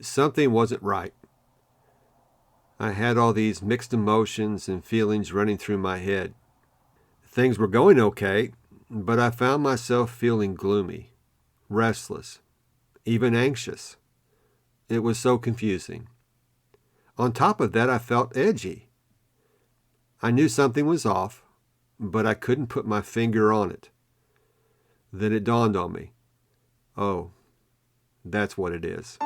Something wasn't right. I had all these mixed emotions and feelings running through my head. Things were going okay, but I found myself feeling gloomy, restless, even anxious. It was so confusing. On top of that, I felt edgy. I knew something was off, but I couldn't put my finger on it. Then it dawned on me. Oh, that's what it is.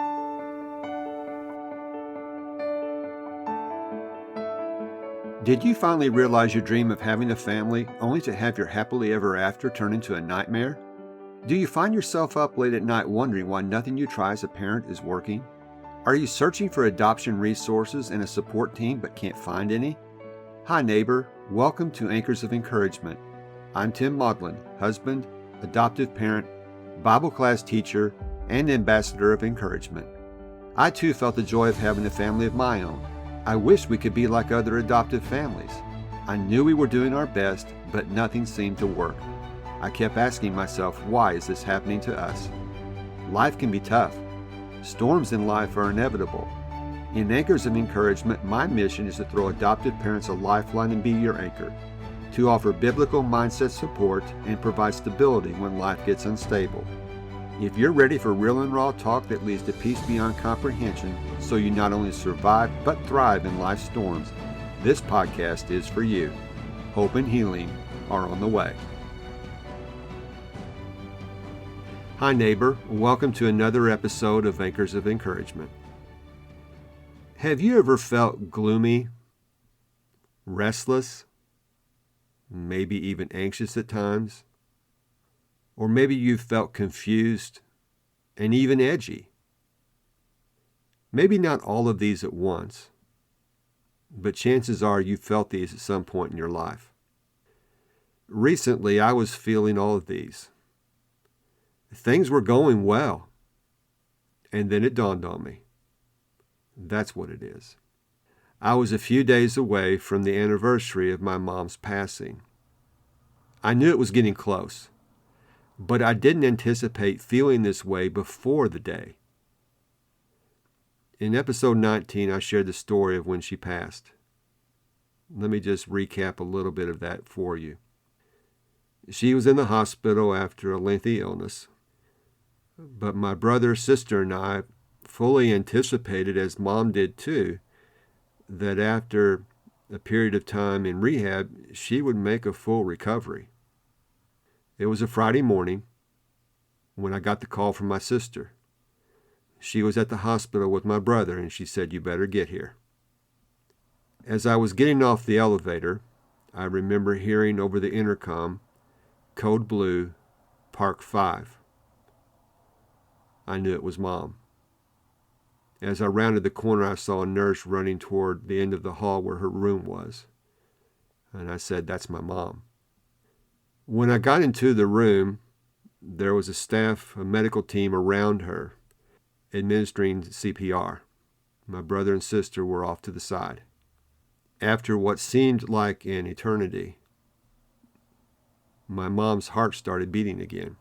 Did you finally realize your dream of having a family only to have your happily ever after turn into a nightmare? Do you find yourself up late at night wondering why nothing you try as a parent is working? Are you searching for adoption resources and a support team but can't find any? Hi neighbor, welcome to Anchors of Encouragement. I'm Tim Maudlin, husband, adoptive parent, Bible class teacher, and ambassador of encouragement. I too felt the joy of having a family of my own. I wished we could be like other adoptive families. I knew we were doing our best, but nothing seemed to work. I kept asking myself, why is this happening to us? Life can be tough. Storms in life are inevitable. In Anchors of Encouragement, my mission is to throw adoptive parents a lifeline and be your anchor, to offer biblical mindset support and provide stability when life gets unstable. If you're ready for real and raw talk that leads to peace beyond comprehension, so you not only survive but thrive in life's storms, this podcast is for you. Hope and healing are on the way. Hi neighbor, welcome to another episode of Anchors of Encouragement. Have you ever felt gloomy, restless, maybe even anxious at times? Or maybe you've felt confused and even edgy. Maybe not all of these at once, but chances are you felt these at some point in your life. Recently, I was feeling all of these. Things were going well, and then it dawned on me. That's what it is. I was a few days away from the anniversary of my mom's passing. I knew it was getting close, but I didn't anticipate feeling this way before the day. In episode 19, I shared the story of when she passed. Let me just recap a little bit of that for you. She was in the hospital after a lengthy illness, but my brother, sister, and I fully anticipated, as Mom did too, that after a period of time in rehab, she would make a full recovery. It was a Friday morning when I got the call from my sister. She was at the hospital with my brother, and she said, "You better get here." As I was getting off the elevator, I remember hearing over the intercom, "Code Blue, Park 5. I knew it was Mom. As I rounded the corner, I saw a nurse running toward the end of the hall where her room was. And I said, "That's my mom." When I got into the room, there was a medical team around her, administering CPR. My brother and sister were off to the side. After what seemed like an eternity, my mom's heart started beating again.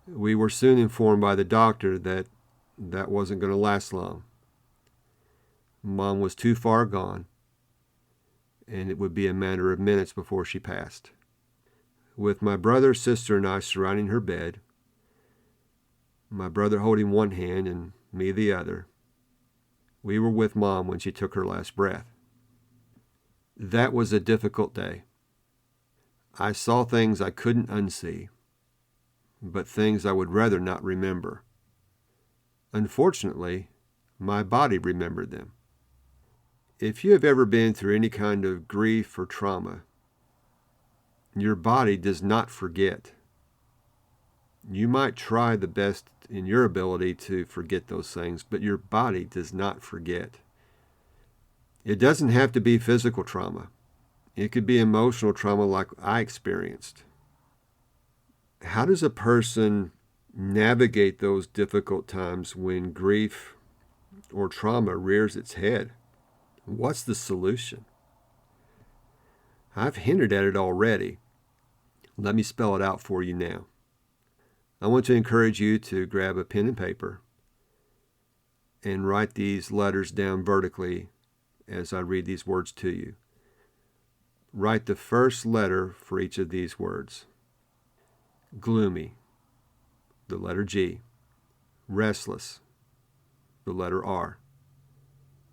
We were soon informed by the doctor that wasn't going to last long. Mom was too far gone, and it would be a matter of minutes before she passed. With my brother, sister, and I surrounding her bed, my brother holding one hand and me the other, we were with Mom when she took her last breath. That was a difficult day. I saw things I couldn't unsee, but things I would rather not remember. Unfortunately, my body remembered them. If you have ever been through any kind of grief or trauma, your body does not forget. You might try the best in your ability to forget those things, but your body does not forget. It doesn't have to be physical trauma. It could be emotional trauma like I experienced. How does a person navigate those difficult times when grief or trauma rears its head? What's the solution? I've hinted at it already. Let me spell it out for you now. I want to encourage you to grab a pen and paper and write these letters down vertically as I read these words to you. Write the first letter for each of these words. Gloomy, the letter G. Restless, the letter R.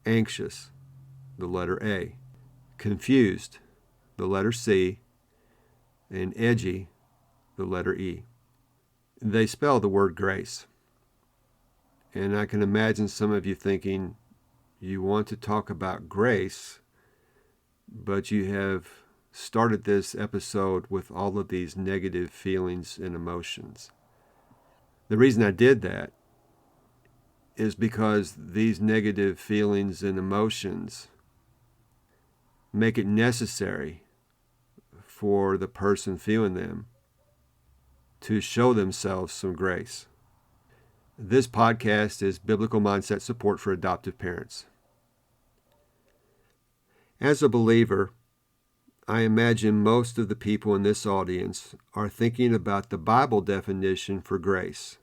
Anxious, the letter A. Confused, the letter C. And edgy, the letter E. They spell the word grace. And I can imagine some of you thinking, you want to talk about grace, but you have started this episode with all of these negative feelings and emotions. The reason I did that is because these negative feelings and emotions make it necessary for the person feeling them to show themselves some grace. This podcast is Biblical Mindset Support for Adoptive Parents. As a believer, I imagine most of the people in this audience are thinking about the Bible definition for grace.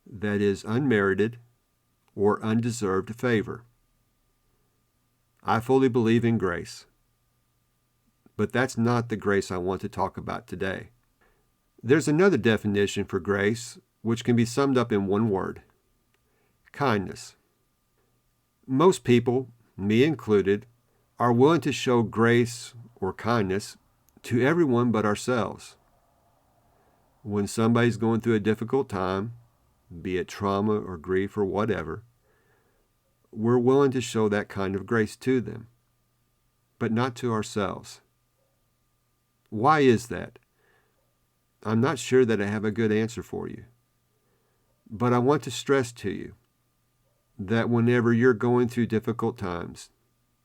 That is unmerited or undeserved favor. I fully believe in grace, but that's not the grace I want to talk about today. There's another definition for grace which can be summed up in one word: kindness. Most people, me included, are willing to show grace or kindness to everyone but ourselves. When somebody's going through a difficult time, be it trauma or grief or whatever, we're willing to show that kind of grace to them, but not to ourselves. Why is that? I'm not sure that I have a good answer for you, but I want to stress to you that whenever you're going through difficult times,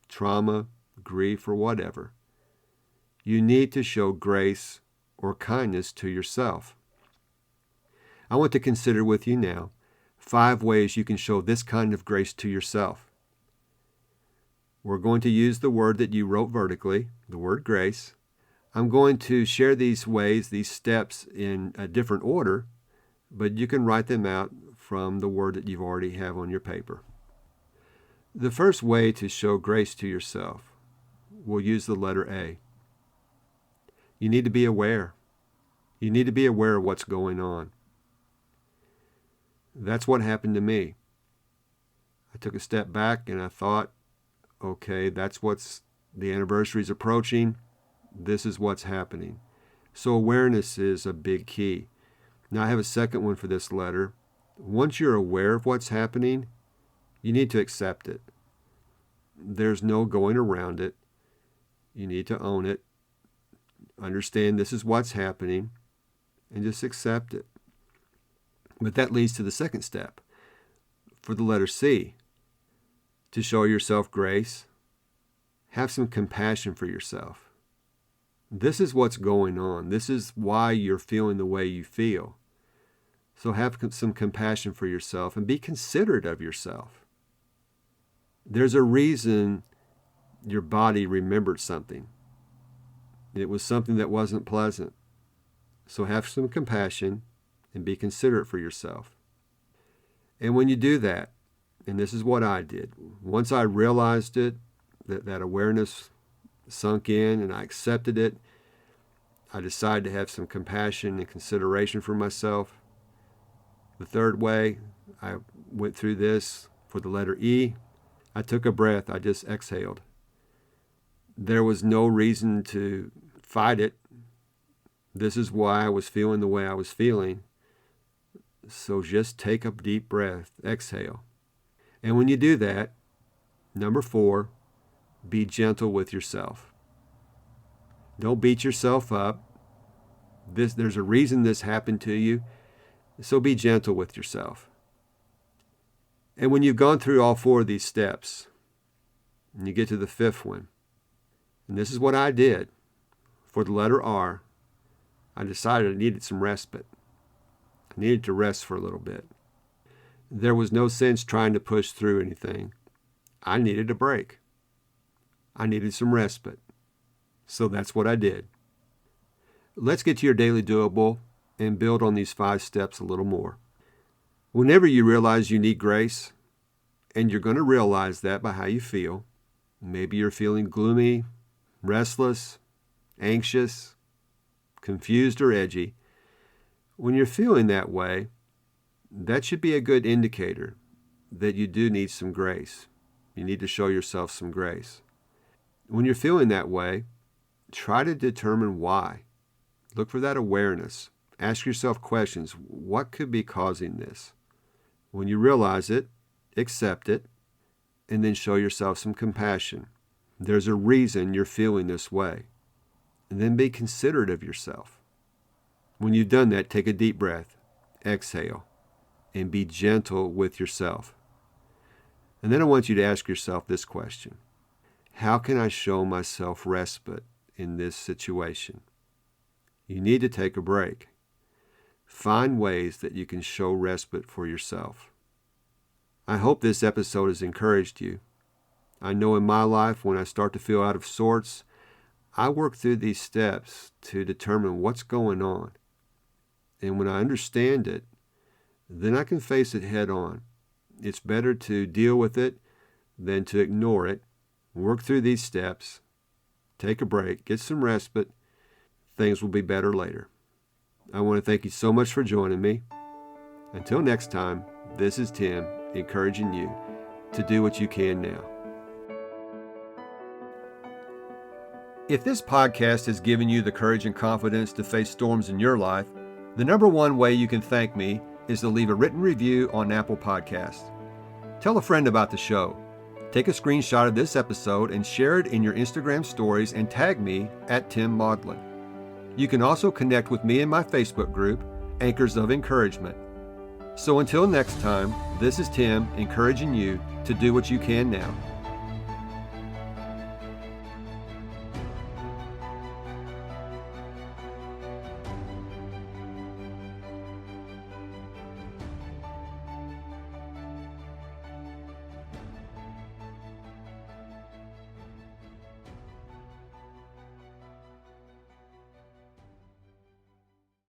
trauma, grief, or whatever, you need to show grace or kindness to yourself. I want to consider with you now 5 ways you can show this kind of grace to yourself. We're going to use the word that you wrote vertically, the word grace. I'm going to share these ways, these steps in a different order, but you can write them out from the word that you already have on your paper. The first way to show grace to yourself, we'll use the letter A. You need to be aware. You need to be aware of what's going on. That's what happened to me. I took a step back and I thought, okay, the anniversary's approaching. This is what's happening. So awareness is a big key. Now I have a second one for this letter. Once you're aware of what's happening, you need to accept it. There's no going around it. You need to own it. Understand this is what's happening, and just accept it. But that leads to the second step. For the letter C, to show yourself grace, have some compassion for yourself. This is what's going on. This is why you're feeling the way you feel. So have some compassion for yourself and be considerate of yourself. There's a reason your body remembered something. It was something that wasn't pleasant. So have some compassion and be considerate for yourself. And when you do that, and this is what I did, once I realized it, that awareness sunk in and I accepted it, I decided to have some compassion and consideration for myself. The third way, I went through this for the letter E. I took a breath. I just exhaled. There was no reason to fight it. This is why I was feeling the way I was feeling. So just take a deep breath, exhale. And when you do that, number 4, be gentle with yourself. Don't beat yourself up. There's a reason this happened to you, so be gentle with yourself. And when you've gone through all 4 of these steps, and you get to the 5th one, and this is what I did, for the letter R, I decided I needed some respite. I needed to rest for a little bit. There was no sense trying to push through anything. I needed a break. I needed some respite. So that's what I did. Let's get to your daily doable and build on these 5 steps a little more. Whenever you realize you need grace, And you're going to realize that by how you feel. Maybe you're feeling gloomy, restless, anxious, confused, or edgy. When you're feeling that way, that should be a good indicator that you do need some grace. You need to show yourself some grace. When you're feeling that way, try to determine why. Look for that awareness. Ask yourself questions. What could be causing this? When you realize it, accept it, and then show yourself some compassion. There's a reason you're feeling this way. And then be considerate of yourself. When you've done that, take a deep breath, exhale, and be gentle with yourself. And then I want you to ask yourself this question. How can I show myself respite in this situation? You need to take a break. Find ways that you can show respite for yourself. I hope this episode has encouraged you. I know in my life, when I start to feel out of sorts, I work through these steps to determine what's going on. And when I understand it, then I can face it head on. It's better to deal with it than to ignore it. Work through these steps. Take a break. Get some respite. Things will be better later. I want to thank you so much for joining me. Until next time, this is Tim encouraging you to do what you can now. If this podcast has given you the courage and confidence to face storms in your life, the number one way you can thank me is to leave a written review on Apple Podcasts. Tell a friend about the show. Take a screenshot of this episode and share it in your Instagram stories and tag me at Tim Maudlin. You can also connect with me in my Facebook group, Anchors of Encouragement. So until next time, this is Tim encouraging you to do what you can now.